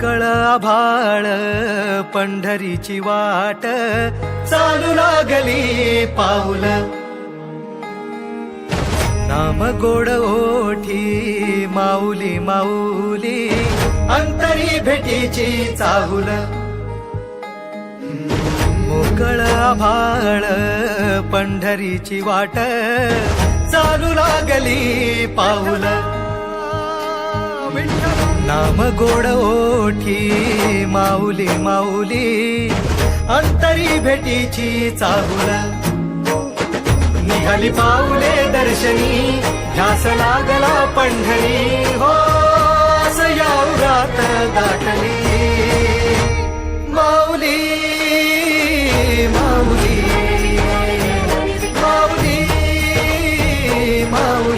मोकळ आभाळ पंढरीची वाट चालू लागली पाऊल नाम गोड ओठी माऊली माऊली अंतरी भेटीची चाहुल मोकळ आभाळ पंढरीची वाट चालू लागली पाऊल नाम गोड ओठी माऊली माऊली अंतरी भेटीची चाहुल निघाली पाऊले दर्शनी ध्यास लागला पंढरी हो असं या उरात दाटली